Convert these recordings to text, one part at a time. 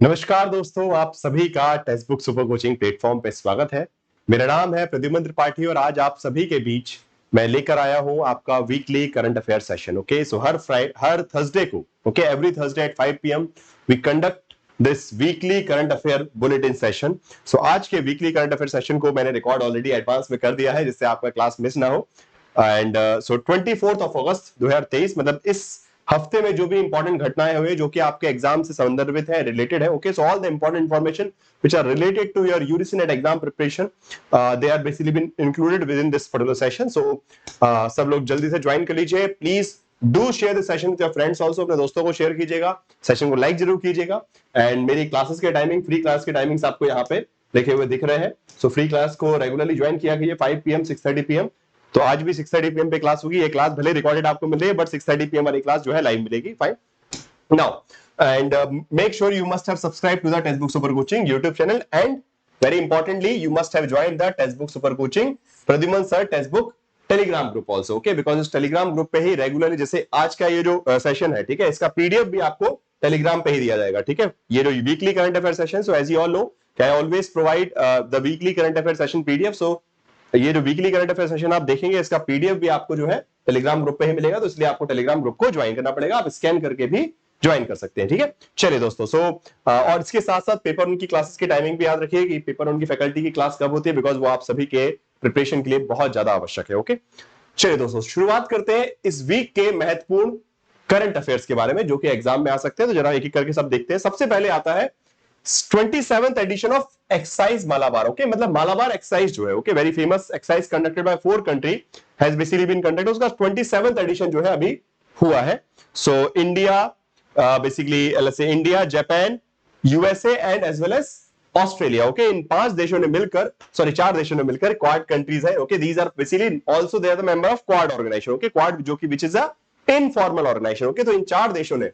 नमस्कार दोस्तों, आप सभी का text book super coaching platform पे स्वागत है। मेरा नाम है प्रद्युमन त्रिपाठी और आज आप सभी के बीच मैं लेकर आया हूं आपका weekly current affair session. Okay, so हर थर्सडे को, okay, every Thursday at 5 PM we conduct this weekly current affair bulletin session. So आज के वीकली करंट अफेयर सेशन को मैंने रिकॉर्ड ऑलरेडी एडवांस में कर दिया है जिससे आपका क्लास मिस ना हो। एंड सो 24 अगस्त 2023 मतलब इस हफ्ते में जो भी इंपॉर्टेंट घटनाएं हुई जो कि आपके एग्जाम से संदर्भित है, रिलेटेड है, okay, so all the important information which are related to your UGC NET exam preparation they are basically been included within this particular session. So सब लोग जल्दी से ज्वाइन कर लीजिए। Please do share the session with your friends also, अपने दोस्तों को share कीजिएगा, सेशन को लाइक जरूर कीजिएगा। एंड मेरी क्लासेस के टाइमिंग, फ्री क्लास के टाइमिंग्स आपको यहाँ पे लिखे हुए दिख रहे हैं। सो फ्री क्लास को रेगुलरली ज्वाइन किया कीजिए 5 PM 6:30 PM। तो आज भी 6:30 PM पे क्लास होगी। ये क्लास भले रिकॉर्डेड आपको मिल रही है बट 6:30 PM वाली क्लास जो है लाइव मिलेगी। Fine now and make sure you must have subscribed to the Textbook Super Coaching YouTube channel and very importantly you must have joined the Textbook Super Coaching Pradyuman Sir Textbook Telegram group also, okay, because इस Telegram group पे ही regularly, जैसे आज का ये जो session है, ठीक है, इसका पीडीएफ भी आपको टेलीग्राम पे ही दिया जाएगा। ठीक है, ये जो weekly current affair session, so as you all know I always provide the weekly current affair session PDF. So ये जो वीकली करंट अफेयर सेशन आप देखेंगे इसका पीडीएफ भी आपको जो है टेलीग्राम ग्रुप पे ही मिलेगा, तो इसलिए आपको टेलीग्राम ग्रुप को ज्वाइन करना पड़ेगा। आप स्कैन करके भी ज्वाइन कर सकते हैं। ठीक है, चलिए दोस्तों, सो और इसके साथ साथ पेपर वन की क्लासेस की टाइमिंग भी याद रखिए कि पेपर वन की फैकल्टी की क्लास कब होती है, बिकॉज वो आप सभी के प्रिपरेशन के लिए बहुत ज्यादा आवश्यक है। ओके, चलिए दोस्तों, शुरुआत करते हैं इस वीक के महत्वपूर्ण करंट अफेयर्स के बारे में जो कि एग्जाम में आ सकते हैं। तो जरा एक एक करके सब देखते हैं। सबसे पहले आता है 27th edition of exercise Malabar. Okay, मतलब मालाबार एक्साइज जो है, okay, very famous exercise conducted by 4 country has basically been conducted. उसका 27th एडिशन जो है अभी हुआ है। So India, basically let's say India, Japan, USA and as well as Australia. Okay, इन 5 देशों ने मिलकर, सॉरी 4 देशों ने मिलकर, क्वाड कंट्रीज है। Okay, these are basically also they are the member of quad organisation. Okay, quad जो कि which is a informal organisation. Okay, तो इन 4 देशों ने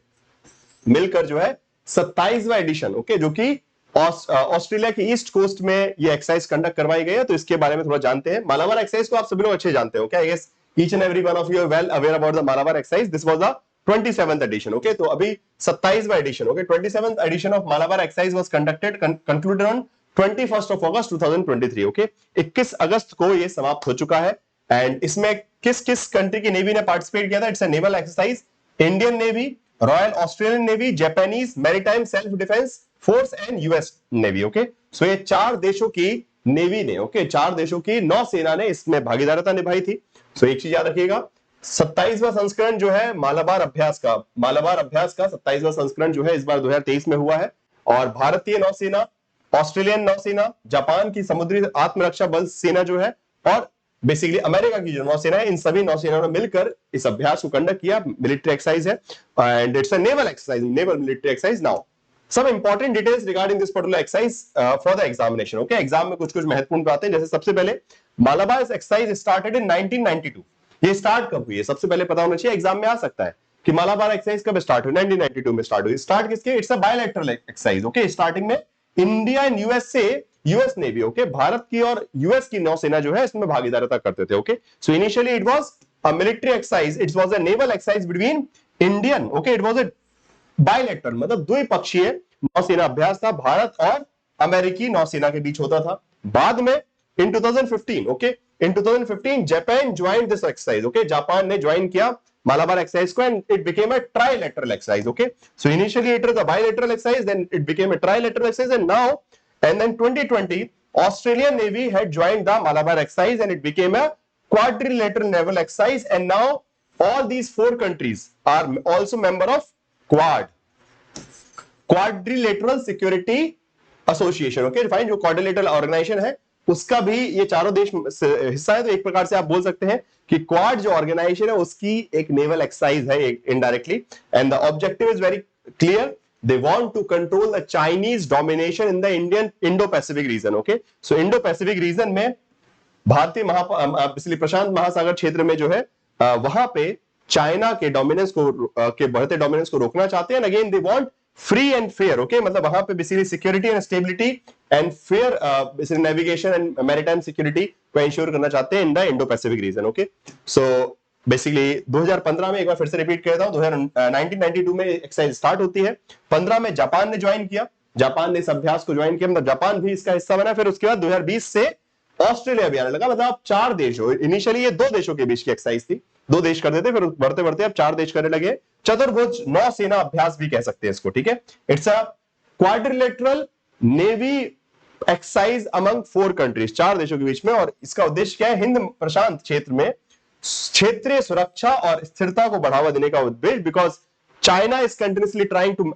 मिलकर जो है 27वां एडिशन, ओके, जो कि ऑस्ट्रेलिया की ईस्ट कोस्ट में ये एक्सरसाइज कंडक्ट करवाई गई है। तो इसके बारे में थोड़ा जानते हैं। मालाबार एक्सरसाइज को आप सभी लोग अच्छे जानते हो क्या? I guess each and every one of you are well aware about the Malabar exercise. This was the 27th edition. Okay, तो अभी 27वां edition, okay, 27th edition of Malabar exercise was conducted, concluded on 21st of August 2023। Okay, 21 अगस्त को ये समाप्त हो चुका है। एंड इसमें किस किस कंट्री की नेवी ने पार्टिसिपेट किया था? It's a naval exercise. Indian navy, royal Australian navy, Japanese maritime self defence force and US navy. Okay, so ये 4 देशों की नेवी ने, ओके, 4 देशों की नौसेना ने इसमें भागीदारिता निभाई थी। सो एक चीज याद रखिएगा, 27वां संस्करण जो है मालाबार अभ्यास का 27वां संस्करण जो है इस बार 2023 में हुआ है। और भारतीय नौसेना, ऑस्ट्रेलियन नौसेना, जापान की समुद्री आत्मरक्षा बल सेना जो है, और बेसिकली अमेरिका की जो नौसेना है, इन सभी नौसेनाओं ने मिलकर इस अभ्यास को कंडक्ट किया। मिलिट्री एक्सरसाइज है and it's a naval exercise, naval military exercise. Now some important details regarding this particular exercise for the examination. Okay, exam में कुछ कुछ महत्वपूर्ण बातें, जैसे सबसे पहले मालाबार एक्सरसाइज स्टार्टेड इन 1992। ये स्टार्ट कब हुई है सबसे पहले पता होना चाहिए, एग्जाम में आ सकता है कि मालाबार एक्सरसाइज कब स्टार्ट हुई। 1992 में स्टार्ट हुई। स्टार्ट किसके? It's a bilateral exercise. Okay, starting में India and USA, US navy, okay, Bharat की और यूएस की नौसेना जो है इसमें भागीदारिता करते थे। Okay, so initially it was a military exercise, it was a naval exercise between Indian, okay, it was a bilateral मतलब द्विपक्षीय नौसेना अभ्यास था, भारत और अमेरिकी नौसेना के बीच होता था। बाद में in 2015, okay, in 2015 Japan joined this exercise. Okay, Japan ने ज्वाइन किया मालाबार एक्सरसाइज को and it became a trilateral exercise. Okay, so initially it was a bilateral exercise, then it became a trilateral exercise and now and then 2020 Australian Navy had joined the Malabar exercise and it became a quadrilateral naval exercise, and now all these 4 countries are also member of quadrilateral security association। okay, fine, जो quadrilateral organization है उसका भी ये चारों देश हिस्सा है। तो एक प्रकार से आप बोल सकते हैं कि क्वाड जो ऑर्गेनाइजेशन है उसकी एक नेवल एक्सरसाइज है indirectly, and the objective is very clear. They want to control the Chinese domination in the Indian Indo-Pacific region. Okay, so Indo-Pacific region में भारतीय प्रशांत महासागर क्षेत्र में जो है वहां पे चाइना के डोमिनेंस को के बढ़ते डोमिनेंस को रोकना चाहते हैं। Again they want free and fair. Okay, मतलब वहां पे basically security and stability and fair basically navigation and maritime security को इंश्योर करना चाहते हैं इन the Indo Pacific region. Okay, so basically 2015 में, एक बार फिर से रिपीट करता हूं, 1992 में एक्सरसाइज स्टार्ट होती है। 15 में जापान ने ज्वाइन किया, जापान ने इस अभ्यास को ज्वाइन किया, मतलब जापान भी इसका हिस्सा बना। फिर उसके बाद 2020 से ऑस्ट्रेलिया भी आने लगा। मतलब अब 4 देश हो, इनिशियली ये 2 देशों के बीच की एक्सरसाइज थी, 2 देश करते थे, फिर बढ़ते बढ़ते अब 4 देश करने लगे। चतुर्भुज नौसेना अभ्यास भी कह सकते हैं इसको, ठीक है। It's a quadrilateral navy exercise among 4 countries, 4 देशों के बीच में। और इसका उद्देश्य क्या है? हिंद प्रशांत क्षेत्र में क्षेत्रीय सुरक्षा और स्थिरता को बढ़ावा देने का उद्देश्य, because China is continuously trying to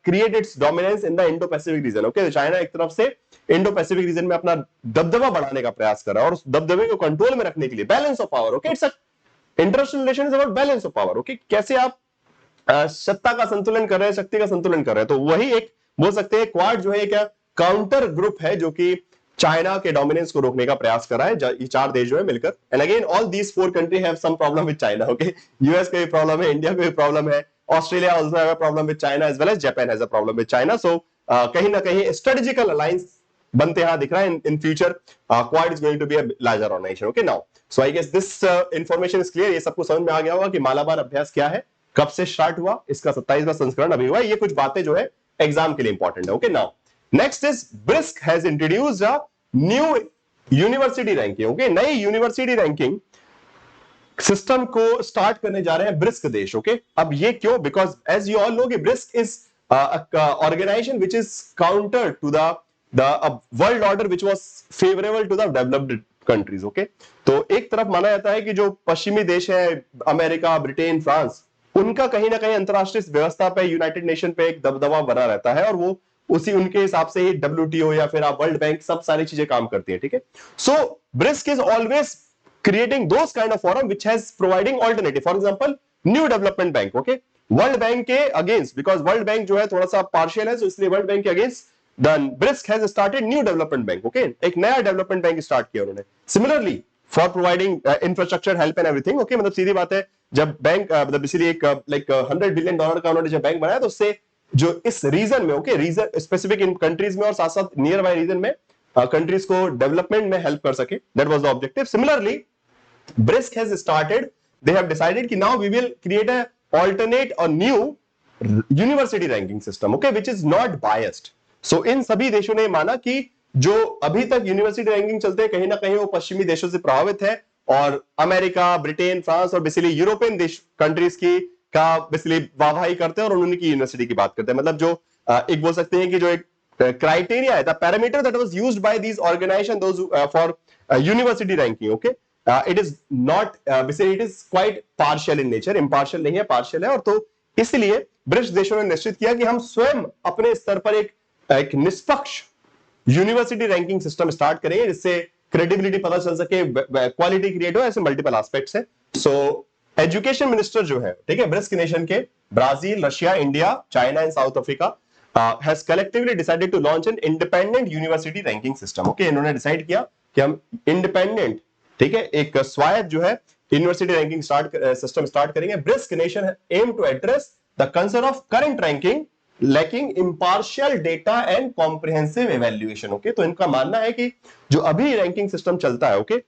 create its dominance in the Indo Pacific region. Okay, China एक तरफ से इंडो पैसिफिक रीजन में अपना दबदबा बढ़ाने का प्रयास कर रहा है, और उस दबदबे को कंट्रोल में रखने के लिए balance of power. Okay, it's international relation is about balance of power. Okay, कैसे आप सत्ता का संतुलन कर रहे हैं, शक्ति का संतुलन कर रहे हैं। तो वही एक बोल सकते हैं क्वाड जो है एक काउंटर ग्रुप है जो कि चाइना के डोमिनेंस को रोकने का प्रयास कर रहा है, ये 4 देश जो है मिलकर। And again all these 4 country have some problem with China. Okay, US का भी प्रॉब्लम है, इंडिया का भी प्रॉब्लम है, Australia also have a problem with China as well as Japan has a problem with China. So कहीं ना कहीं strategical alliance बनते यहां दिख रहा है। In future quad is going to be a larger organisation. Okay, now so I guess this information is clear. ये सबको समझ में आ गया होगा कि मालाबार अभ्यास क्या है, कब से स्टार्ट हुआ, इसका 27वां संस्करण अभी हुआ। ये कुछ बातें जो है एग्जाम के लिए इंपॉर्टेंट है। Okay, now next is brisk has introduced a new university ranking. Okay, नई यूनिवर्सिटी रैंकिंग सिस्टम को स्टार्ट करने जा रहे हैं ब्रिस्क देश। ओके, अब ये क्यों? Because as you all know कि BRICS is organisation which is counter to the world order which was favourable to the developed countries. Okay, तो एक तरफ माना जाता है कि जो पश्चिमी देश है, अमेरिका, ब्रिटेन, फ्रांस, उनका कहीं ना कहीं अंतरराष्ट्रीय व्यवस्था पे, यूनाइटेड नेशन पे एक दबदबा बना रहता है, और वो उसी उनके हिसाब से ही WTO या फिर आप वर्ल्ड बैंक सब सारी चीजें काम करती है, ठीक है। So BRICS is always creating those kind of forum which has providing alternative, for example new development bank. Okay, world bank के अगेंस्ट, बिकॉज वर्ल्ड बैंक जो है थोड़ा सा पार्शियल है, so इसलिए वर्ल्ड बैंक के against the BRICS has started new development bank. Okay, एक नया डेवलपमेंट बैंक स्टार्ट किया उन्होंने, similarly for providing infrastructure help and everything. Okay, मतलब सीधी बात है, जब बैंक मतलब इसीलिए एक लाइक $100 बिलियन का उन्होंने जब बैंक बनाया, तो उससे जो इस रीजन में, ओके, रीजन स्पेसिफिक इन कंट्रीज में और साथ साथ नियर बाय रीजन में कंट्रीज को डेवलपमेंट में हेल्प कर सके, that was the objective. Similarly BRICS has started, they have decided कि now we will create a alternate or new university ranking system, okay, which is not biased. So इन सभी देशों ने माना कि जो अभी तक यूनिवर्सिटी रैंकिंग चलते हैं कहीं ना कहीं वो पश्चिमी देशों से प्रभावित है, और अमेरिका, ब्रिटेन, फ्रांस और बेसिकली यूरोपियन देश कंट्रीज की का बेसिकली वाहवाही करते हैं और उनकी यूनिवर्सिटी की बात करते हैं। मतलब जो एक बोल सकते हैं कि जो एक क्राइटेरिया है, the parameter that was used by these organisation those for university ranking. Okay, it is not basically it is quite partial in nature, impartial नहीं है, पार्शियल है। और तो इसलिए ब्रिक्स देशों ने निश्चित किया कि हम स्वयं अपने स्तर पर एक निष्पक्ष यूनिवर्सिटी रैंकिंग सिस्टम स्टार्ट करेंगे, जिससे क्रेडिबिलिटी पता चल सके, क्वालिटी क्रिएट हो, ऐसे मल्टीपल एस्पेक्ट्स है। सो एजुकेशन मिनिस्टर जो है, ठीक है, ब्रिक्स नेशन के Brazil, Russia, India, China and South Africa has collectively decided to launch an independent university ranking system. Okay, इन्होंने डिसाइड किया कि हम इंडिपेंडेंट, ठीक है, एक स्वायत्त जो है यूनिवर्सिटी रैंकिंग सिस्टम स्टार्ट करेंगे। BRICS nation aim to address the concern of current ranking lacking impartial data and comprehensive evaluation. Okay, तो इनका मानना है कि जो अभी रैंकिंग सिस्टम चलता है, ओके,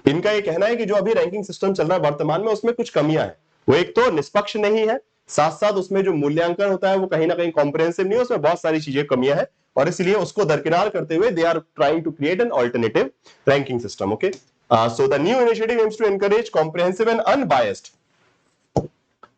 इनका ये कहना है कि जो अभी रैंकिंग सिस्टम चल रहा है वर्तमान में, उसमें कुछ कमियां हैं। वो एक तो निष्पक्ष नहीं है, साथ साथ उसमें जो मूल्यांकन होता है वो कहीं ना कहीं कॉम्प्रिहेंसिव नहीं है, उसमें बहुत सारी चीजें कमियां हैं, और इसलिए उसको दरकिनार करते हुए they are trying to create an alternative ranking system. Okay, so the new initiative aims to encourage comprehensive and unbiased,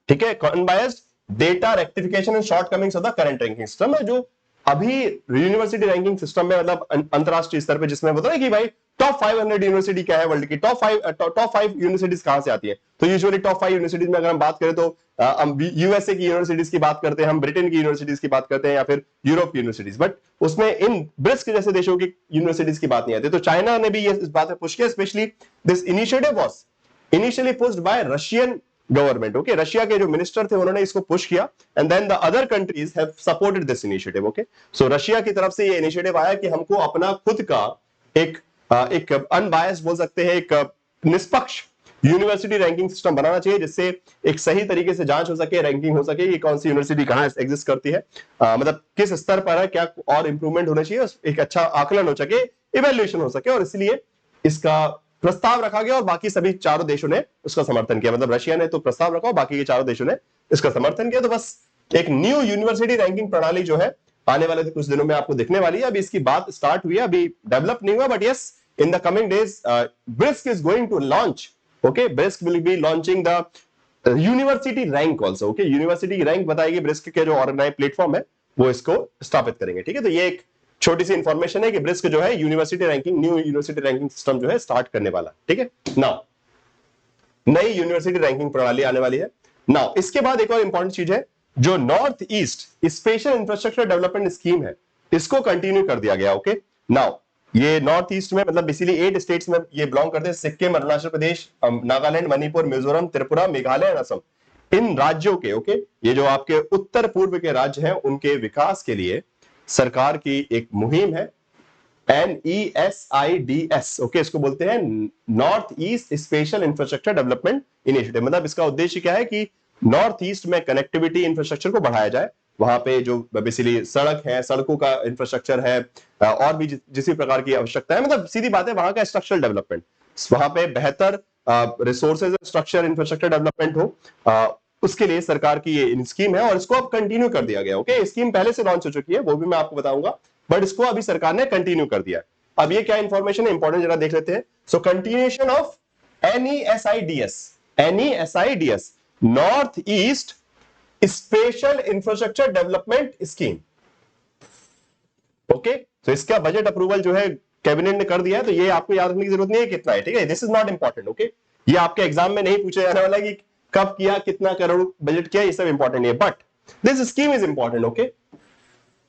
ठीक है, unbiased data rectification and shortcomings of the current ranking system है, जो अभी यूनिवर्सिटी रैंकिंग सिस्टम में, मतलब अंतरराष्ट्रीय स्तर पे, जिसमें बताया कि भाई टॉप 500 यूनिवर्सिटी क्या है वर्ल्ड की, टॉप फाइव यूनिवर्सिटीज कहां से आती है। तो यूजुअली टॉप 5 यूनिवर्सिटीज में अगर हम बात करें तो हम यूएसए की यूनिवर्सिटीज की बात करते हैं, हम ब्रिटेन की यूनिवर्सिटीज की बात करते हैं, या फिर यूरोप की यूनिवर्सिटीज, बट उसमें इन ब्रिस्क जैसे देशों की यूनिवर्सिटीज की बात नहीं आती। तो चाइना ने भी ये इस बात पे पुश किया, specially this initiative was initially pushed by Russian government. Okay, Russia के जो मिनिस्टर थे उन्होंने इसको पुश किया, and then the other countries have supported this initiative. Okay, so Russia की तरफ से ये इनिशिएटिव आया कि हमको अपना खुद का एक अनबायस्ड बोल सकते हैं, एक निष्पक्ष यूनिवर्सिटी रैंकिंग सिस्टम बनाना चाहिए, जिससे एक सही तरीके से जांच हो सके, रैंकिंग हो सके कि कौन सी यूनिवर्सिटी कहां एग्जिस्ट करती है, मतलब किस स्तर पर है, क्या और इंप्रूवमेंट होना चाहिए, एक अच्छा आकलन हो सके, इवेल्युएशन हो सके, और इसलिए इसका प्रस्ताव रखा गया और बाकी सभी चारों देशों ने उसका समर्थन किया। मतलब रशिया ने तो प्रस्ताव रखा और बाकी के चारों देशों ने इसका समर्थन किया। तो बस एक न्यू यूनिवर्सिटी रैंकिंग प्रणाली जो है आने वाले कुछ दिनों में आपको दिखने वाली है। अभी इसकी बात स्टार्ट हुई है, अभी डेवलप नहीं हुआ, but yes in the coming days BRICS is going to launch, okay, BRICS will be launching the university rank also, okay, university rank बताएगी, ब्रिस्क के जो ऑनलाइन प्लेटफॉर्म है वो इसको स्थापित करेंगे, ठीक है। तो ये एक छोटी सी इंफॉर्मेशन है कि ब्रिस्क जो है university ranking, new university ranking system जो है स्टार्ट करने वाला, ठीक है। नाउ नई यूनिवर्सिटी रैंकिंग प्रणाली आने वाली है। नाउ इसके बाद एक और इंपॉर्टेंट चीज है, जो north east special infrastructure development scheme है, इसको कंटिन्यू कर दिया गया, ओके। नाउ ये नॉर्थ ईस्ट में मतलब बेसिकली 8 स्टेट्स में ये बिलोंग करते हैं, सिक्किम, अरुणाचल प्रदेश, नागालैंड, मणिपुर, मिजोरम, त्रिपुरा, मेघालय, असम, इन राज्यों के, ओके, ये जो आपके उत्तर पूर्व के राज्य हैं उनके विकास के लिए सरकार की एक मुहिम है, NESIDS, ओके, इसको बोलते हैं north east special infrastructure development initiative. मतलब इसका उद्देश्य क्या है कि नॉर्थ ईस्ट में कनेक्टिविटी इंफ्रास्ट्रक्चर को बढ़ाया जाए, वहां पे जो बेसिकली सड़क है, सड़कों का इंफ्रास्ट्रक्चर है, और भी जिस भी प्रकार की आवश्यकता है, मतलब सीधी बात है वहां का स्ट्रक्चरल डेवलपमेंट, वहां पे बेहतर रिसोर्सेज स्ट्रक्चर इंफ्रास्ट्रक्चर डेवलपमेंट हो, उसके लिए सरकार की ये स्कीम है और इसको अब कंटिन्यू कर दिया गया, ओके। स्कीम पहले से लॉन्च हो चुकी है, वो भी मैं आपको बताऊंगा, बट इसको अभी सरकार ने कंटिन्यू कर दिया। अब ये क्या इंफॉर्मेशन है, इंपॉर्टेंट जरा देख लेते हैं। So continuation of NESIDS north east special infrastructure development scheme, okay. तो इसका बजट अप्रूवल जो है कैबिनेट ने कर दिया है, तो ये आपको याद रखने की जरूरत नहीं है कितना है, ठीक है। This is not important, okay. ये आपके एग्जाम में नहीं पूछा जाने वाला कि कब किया, कितना करोड़ बजट किया, ये सब इंपॉर्टेंट है, but this scheme is important, okay.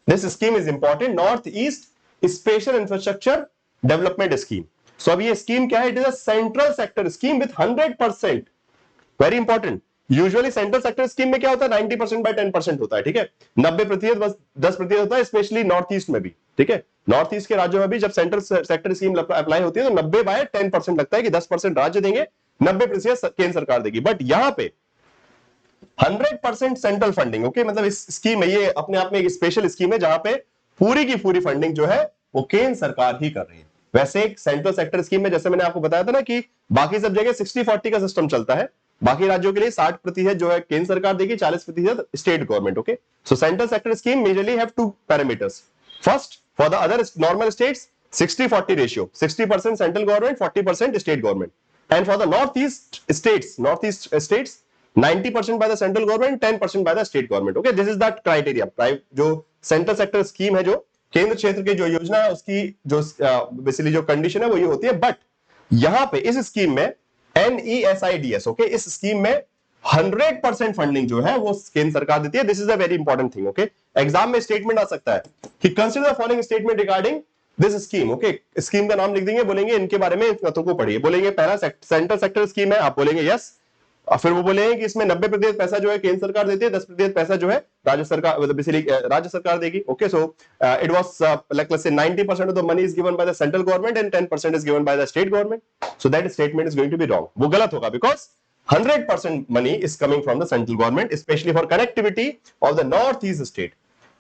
This scheme is important, North East Special Infrastructure Development Scheme. So अब ये स्कीम क्या है? It is a central sector scheme with 100%. Very important. Usually central sector scheme में क्या होता है? 90% by 10% होता है, ठीक है। 90% बस 10% होता है, स्पेशली नॉर्थ ईस्ट में भी, ठीक है। नॉर्थ ईस्ट के राज्यों में भी जब सेंट्रल सेक्टर स्कीम अप्लाई होती है तो 90 by 10% लगता है कि 10% राज्य देंगे, 90% केंद्र सरकार देगी। बट यहां पे 100% सेंट्रल फंडिंग, ओके। मतलब इस स्कीम में ये अपने आप में एक स्पेशल स्कीम है जहां पे पूरी की पूरी फंडिंग जो है वो केंद्र सरकार ही कर रही है। वैसे एक सेंट्रल सेक्टर स्कीम में जैसे मैंने आपको बताया था ना कि बाकी सब जगह 60-40 का सिस्टम चलता है, बाकी राज्यों के लिए 60% जो है केंद्र सरकार देगी, 40% state government, okay. So central sector scheme majorly have two parameters. First, for the other normal states 60-40 ratio, 60% central government, 40% state government, and for the north east states 90% bye the central government, 10% bye the state government, okay. This is that criteria. जो central sector scheme है, जो केंद्र क्षेत्र की जो योजना है, उसकी जो बेसिकली जो कंडीशन है वो ये होती है। बट यहां पे इस स्कीम में NESIDS, ओके, इस स्कीम में 100% फंडिंग जो है वो केंद्र सरकार देती है। This is a very important thing, okay. Exam में स्टेटमेंट आ सकता है कि consider the following statement regarding this scheme, okay. Scheme का नाम लिख देंगे, बोलेंगे इनके बारे में इन तथ्यों को पढ़िए, बोलेंगे पहला सेंट्रल सेक्टर स्कीम है, आप बोलेंगे यस, और फिर वो बोलेंगे कि इसमें 90% पैसा जो है केंद्र सरकार देती है, 10% पैसा जो है राज्य सरकार, राज्य सरकार देगी, okay. So it was like let's say 90% of the money is given by the central government and 10% is given by the state government. So that statement is going to be wrong, वो गलत होगा, because 100% money is coming from the central government, specially for connectivity of the north east state.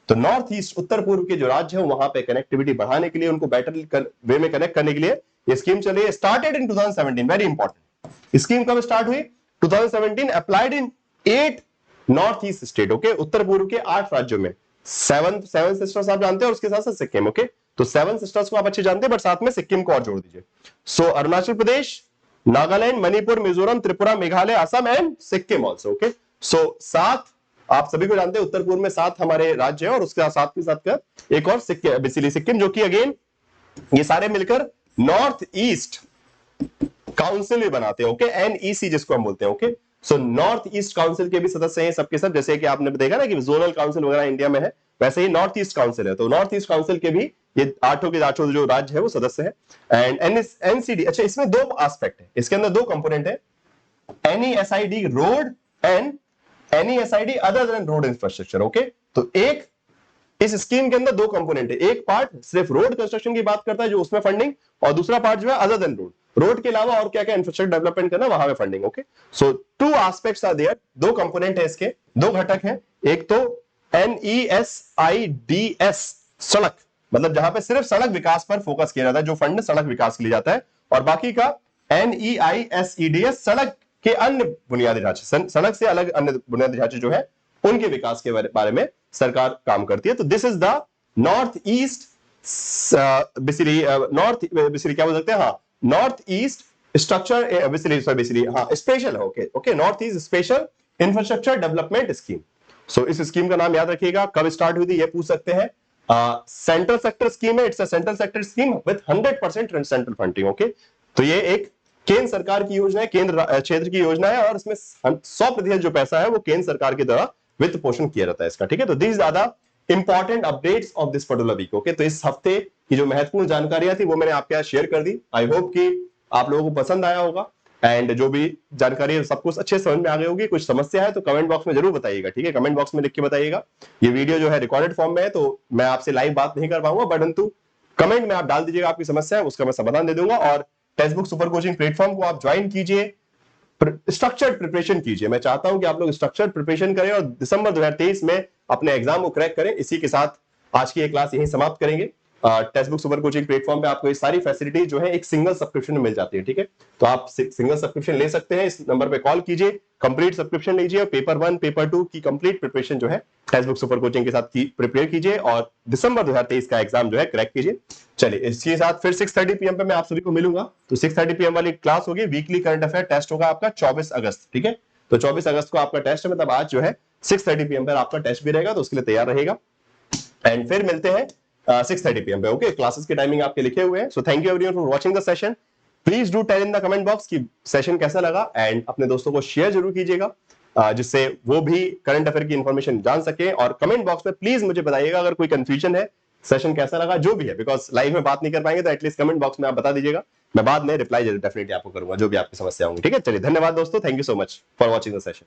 तो north east उत्तर पूर्व के जो राज्य है वहां पे कनेक्टिविटी बढ़ाने के लिए, उनको बेटर वे में कनेक्ट करने के लिए ये स्कीम चली है। Started in 2017, very important. Scheme कब स्टार्ट हुई? 2017, applied in 8 north east state, okay. उत्तर पूर्व के 8 राज्यों में। सेवन सिस्टर्स आप जानते हैं, और उसके साथ साथ सिक्किम, ओके। तो 7 सिस्टर्स को आप अच्छे जानते हैं, बट साथ में सिक्किम को और जोड़ दीजिए। So Arunachal Pradesh, Nagaland, Manipur, Mizoram, Tripura, Meghalaya, Assam and Sikkim also, okay. So 7 आप सभी को जानते हैं, उत्तर पूर्व में 7 हमारे राज्य है, और उसके साथ के साथ का एक और सिक्किम, जो कि अगेन ये सारे मिलकर नॉर्थ ईस्ट काउंसिल भी बनाते हैं, ओके। NEC जिसको हम बोलते हैं, okay. So north east council के भी सदस्य हैं सबके सब, जैसे कि आपने देखा ना कि जोनल काउंसिल वगैरह इंडिया में है, वैसे ही नॉर्थ ईस्ट काउंसिल है। तो नॉर्थ ईस्ट काउंसिल के भी ये 8 के 8 जो राज्य है वो सदस्य है। एंड NCD, अच्छा, इसमें 2 एस्पेक्ट है, इसके अंदर 2 कंपोनेंट है, NESID road and NESID other than road infrastructure, okay. तो एक इस स्कीम के अंदर 2 कंपोनेंट है, एक पार्ट सिर्फ रोड कंस्ट्रक्शन की बात करता है जो उसमें फंडिंग, और दूसरा पार्ट जो है अदर देन रोड, रोड के अलावा और क्या क्या इंफ्रास्ट्रक्चर डेवलपमेंट करना वहां पे funding, okay. So 2 aspects are there, 2 component है इसके, 2 घटक हैं। एक तो NESIDS सड़क, मतलब जहां पे सिर्फ सड़क विकास पर फोकस किया जाता है, जो फंड सड़क विकास के लिए जाता है, और बाकी का NEISEDS सड़क के अन्य बुनियादी ढांचे, सड़क से अलग अन्य बुनियादी ढांचे जो है उनके विकास के बारे में सरकार काम करती है। तो this is the north east basically basically क्या बोल सकते हैं, हाँ, नॉर्थ ईस्ट स्ट्रक्चर बेसिकली हाँ स्पेशल है, okay okay, north east special infrastructure development scheme. So इस स्कीम का नाम याद रखिएगा। कब स्टार्ट हुई थी ये पूछ सकते हैं। सेंट्रल सेक्टर स्कीम है, it's a central sector scheme with 100% central funding, okay. तो ये एक केंद्र सरकार की योजना है, केंद्र क्षेत्र की योजना है, और इसमें 100% जो पैसा है वो केंद्र सरकार के द्वारा वित्त पोषण किया जाता है इसका, ठीक है। तो these are the important updates of this particular week, okay. तो इस हफ्ते की जो महत्वपूर्ण जानकारियां थी वो मैंने आपके साथ शेयर कर दी। आई होप कि आप लोगों को पसंद आया होगा, एंड जो भी जानकारी है सब कुछ अच्छे समझ में आ गई होगी। कुछ समस्या है तो कमेंट बॉक्स में जरूर बताइएगा, ठीक है, कमेंट बॉक्स में लिख के बताइएगा। ये वीडियो जो है रिकॉर्डेड फॉर्म में है तो मैं आपसे लाइव बात नहीं कर पाऊंगा, परंतु कमेंट में आप डाल दीजिएगा आपकी समस्या है, उसका मैं समाधान दे दूंगा। और text book super coaching platform को आप ज्वाइन कीजिए, स्ट्रक्चर्ड प्रिपरेशन कीजिए। मैं चाहता हूं कि आप लोग स्ट्रक्चर्ड प्रिपरेशन करें और दिसंबर 2023 में अपने एग्जाम को क्रैक करें। इसी के साथ आज की ये क्लास यहीं समाप्त करेंगे। Text book super coaching platform पे आपको ये सारी फैसिलिटी जो है एक सिंगल सब्सक्रिप्शन में मिल जाती है, ठीक है। तो आप सिंगल सब्सक्रिप्शन ले सकते हैं, इस नंबर पे कॉल कीजिए, कंप्लीट सब्सक्रिप्शन लीजिए और पेपर 1 पेपर 2 की कंप्लीट प्रिपरेशन जो है टेक्स्ट बुक सुपर कोचिंग के साथ प्रिपेयर कीजिए और दिसंबर 2023 का एग्जाम जो है क्रैक कीजिए। चलिए, इसके साथ फिर 6:30 PM पे मैं आप सभी को मिलूंगा। तो 6:30 PM वाली क्लास होगी, वीकली करंट अफेयर टेस्ट होगा आपका 24 अगस्त, ठीक है। तो 24 अगस्त को आपका टेस्ट है, मतलब आज जो है 6:30 PM पर आपका टेस्ट भी रहेगा, तो उसके लिए तैयार रहेगा। एंड फिर मिलते हैं 6:30 PM पे, ओके। क्लासेस के टाइमिंग आपके लिखे हुए हैं। So thank you everyone for watching the session. Please do tell in the comment box कि सेशन कैसा लगा, एंड अपने दोस्तों को शेयर जरूर कीजिएगा जिससे वो भी करंट अफेयर की इंफॉर्मेशन जान सके। और कमेंट बॉक्स में प्लीज मुझे बताइएगा अगर कोई कंफ्यूजन है, सेशन कैसा लगा, जो भी है, बिकॉज लाइव में बात नहीं कर पाएंगे तो एटलीस्ट कमेंट बॉक्स में आप बता दीजिएगा। मैं बाद में रिप्लाई डेफिनेटली आपको करूंगा जो भी आपकी समस्या होंगी, ठीक है। चलिए, धन्यवाद दोस्तों, thank you so much for watching the session.